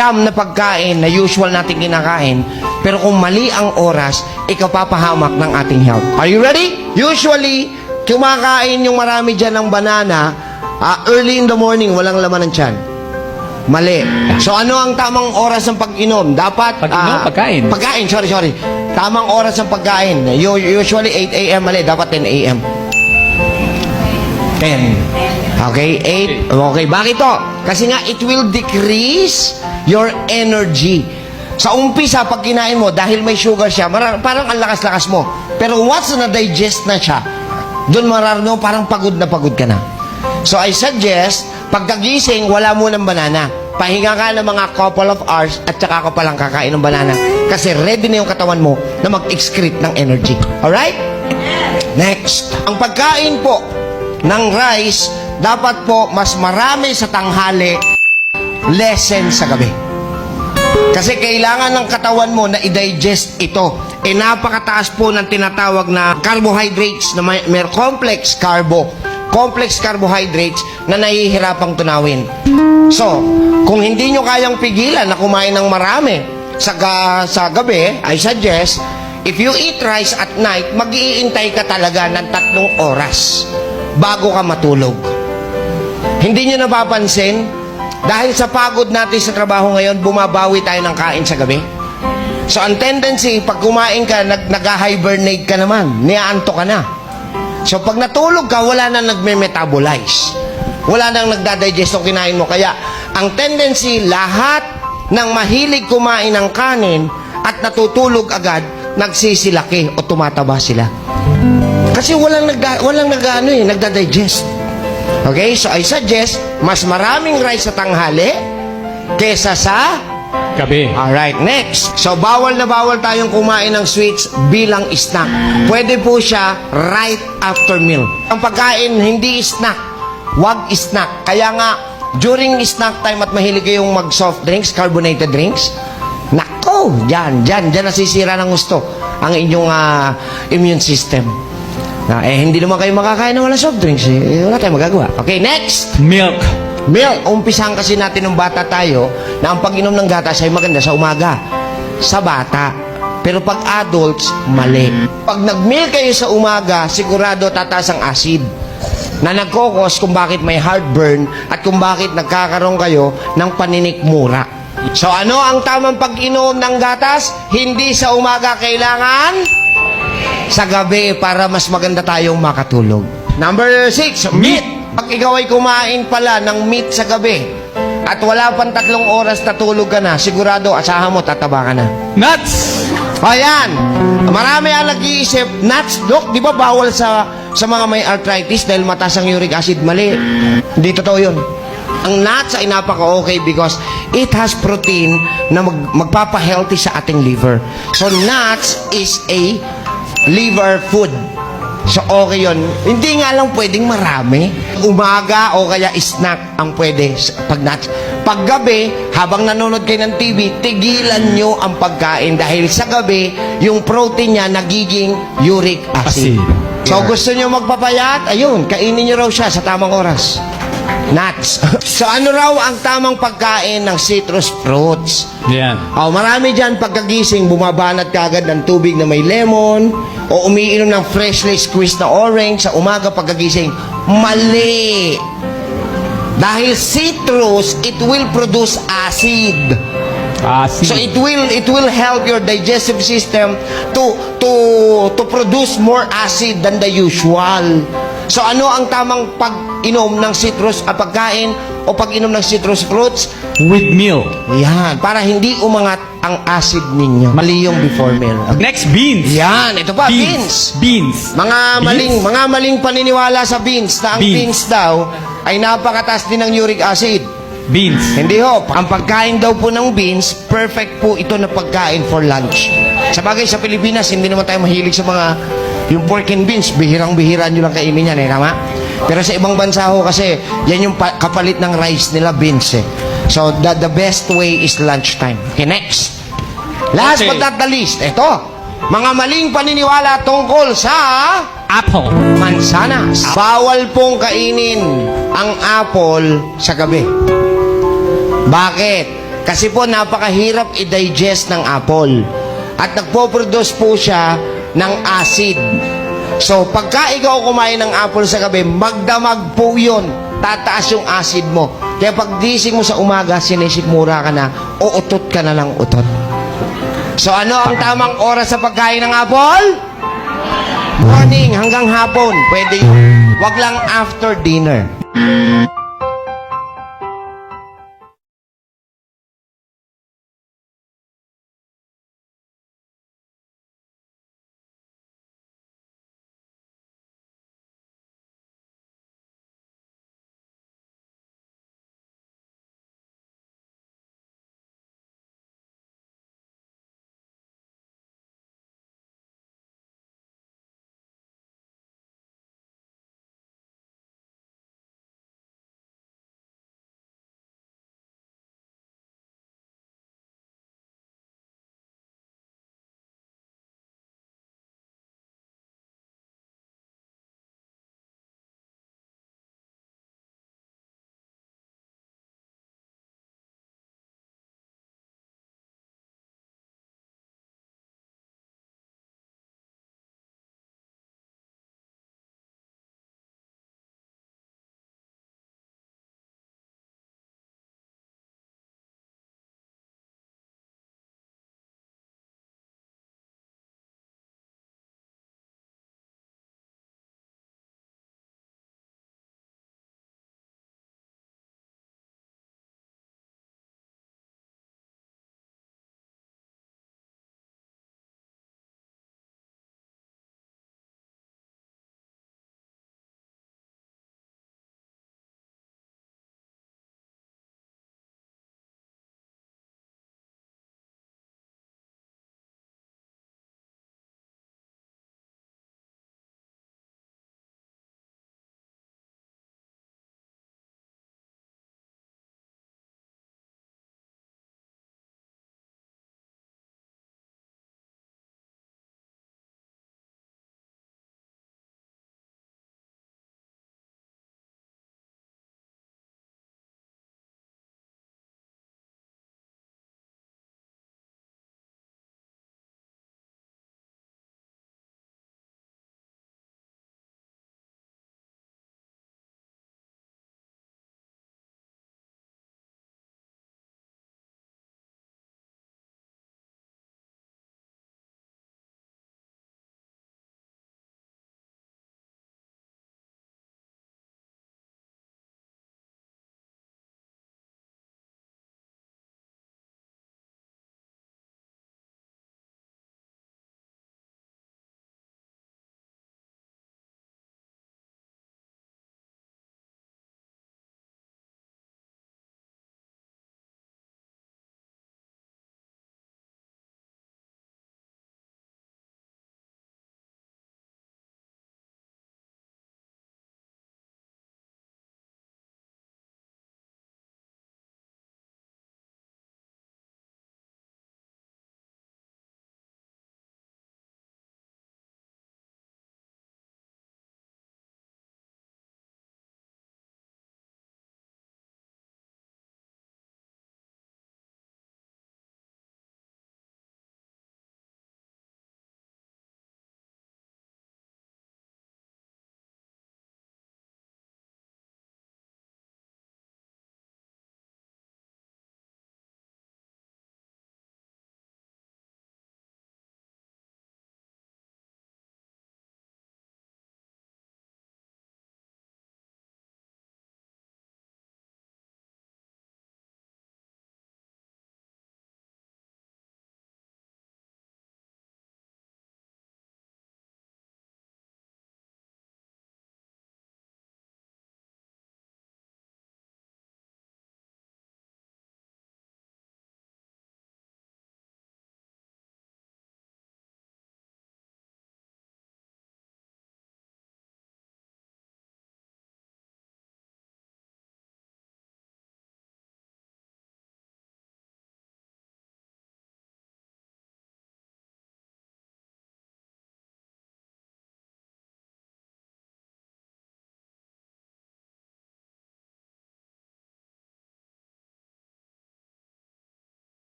siyam na pagkain na usual natin kinakain, pero kung mali ang oras, ikapapahamak ng ating health. Are you ready? Usually, kumakain yung marami dyan ng banana, early in the morning, walang laman ng tiyan. Mali. So, ano ang tamang oras ng pag-inom? Dapat... Pag-inom, pagkain. Pagkain, sorry. Tamang oras ng pagkain. Usually, 8 a.m. Mali. Dapat 10 a.m. 10. Okay? 8. Okay. Bakit to? Kasi nga, it will decrease your energy. Sa umpisa, pag kinain mo, dahil may sugar siya, parang ang lakas-lakas mo. Pero once na-digest na siya, doon mararamdaman parang pagod ka na. So, I suggest, pagkagising, wala mo ng banana. Pahinga ka ng mga couple of hours at saka ka palang kakain ng banana. Kasi ready na yung katawan mo na mag-excrete ng energy. Alright? Next. Ang pagkain po ng rice, dapat po mas marami sa tanghali, lessen sa gabi. Kasi kailangan ng katawan mo na i-digest ito. Napakataas po ng tinatawag na carbohydrates na may complex carbohydrates na nahihirapang tunawin. So, kung hindi nyo kayang pigilan na kumain ng marami sa gabi, I suggest, if you eat rice at night, mag-iintay ka talaga ng 3 oras bago ka matulog. Hindi nyo napapansin, dahil sa pagod natin sa trabaho ngayon, bumabawi tayo ng kain sa gabi. So, ang tendency, pag kumain ka, nag-hibernate ka naman, niaanto ka na. So, pag natulog ka, wala nang nagme-metabolize. Wala nang nagdadigest ng kinain mo. Kaya, ang tendency, lahat ng mahilig kumain ng kanin at natutulog agad, nagsisilaki o tumataba sila. Kasi walang nagdadigest. Okay? So, I suggest, mas maraming rice sa tanghali kesa sa gabi. alright, next. So, bawal na bawal tayong kumain ng sweets bilang snack. Pwede po siya right after meal. Ang pagkain, hindi snack. Wag snack. Kaya nga, during snack time at mahilig kayong mag-soft drinks, carbonated drinks, nako, dyan nasisira ng gusto ang inyong immune system. Hindi naman kayo makakain ng walang soft drinks. Wala tayong magagawa. Okay, next. Milk. Umpisahan kasi natin ng bata tayo na ang pag-inom ng gatas ay maganda sa umaga. Sa bata. Pero pag adults, mali. Pag nag-milk kayo sa umaga, sigurado tataas ang acid na nagkokos kung bakit may heartburn at kung bakit nagkakaroon kayo ng paninikmura. So ano ang tamang pag-inom ng gatas? Hindi sa umaga, kailangan sa gabi para mas maganda tayong makatulog. Number 6, meat. Pag ikaw ay kumain pala ng meat sa gabi at wala pang 3 oras na tulog ka na, sigurado asahan mo tataba ka na. Nuts. Ayan. Marami ang nag-iisip, nuts, Dok, di ba bawal sa mga may arthritis dahil mataas ang uric acid? Mali. Hindi totoo yun. Ang nuts ay napaka-okay because it has protein na magpapa-healthy sa ating liver. So, nuts is a liver food. So, okay yun. Hindi nga lang pwedeng marami. Umaga o kaya snack ang pwede pag nuts. Pag gabi, habang nanonood kayo ng TV, tigilan nyo ang pagkain dahil sa gabi, yung protein niya nagiging uric acid. So, gusto nyo magpapayat? Ayun, kainin nyo raw siya sa tamang oras. Nuts. So, ano raw ang tamang pagkain ng citrus fruits? Yan. Marami dyan pagkagising, bumabanat ka agad ng tubig na may lemon o umiinom ng freshly squeezed na orange sa umaga pagkagising. Mali! Dahil citrus, it will produce acid. So it will help your digestive system to produce more acid than the usual. So ano ang tamang pag-inom ng citrus pagkain o pag-inom ng citrus fruits? With milk. Yan, para hindi umangat ang acid ninyo. Mali yung before meal. Next, beans. Yan, ito pa, beans. Mga maling paniniwala sa beans na ang beans daw ay napakataas din ng uric acid. Beans. Hindi ho. Ang pagkain daw po ng beans, perfect po ito na pagkain for lunch. Sa bagay, sa Pilipinas, hindi naman tayo mahilig sa mga yung pork and beans. Bihirang-bihira nyo lang kainin yan, tama? Pero sa ibang bansa ho kasi, yan yung kapalit ng rice nila, beans So, the best way is lunchtime. Okay, next. Last but not the least, ito. Mga maling paniniwala tungkol sa apple. Mansanas. Bawal pong kainin ang apple sa gabi. Bakit? Kasi po napakahirap i-digest ng apple. At nagpo-produce po siya ng acid. So, pagka ikaw kumain ng apple sa gabi, magdamag po yun. Tataas yung acid mo. Kaya pag gising mo sa umaga, sinisikmura ka na, uutot ka na ng utot. So, ano ang tamang oras sa pagkain ng apple? Morning hanggang hapon. Pwede yun. Wag lang after dinner.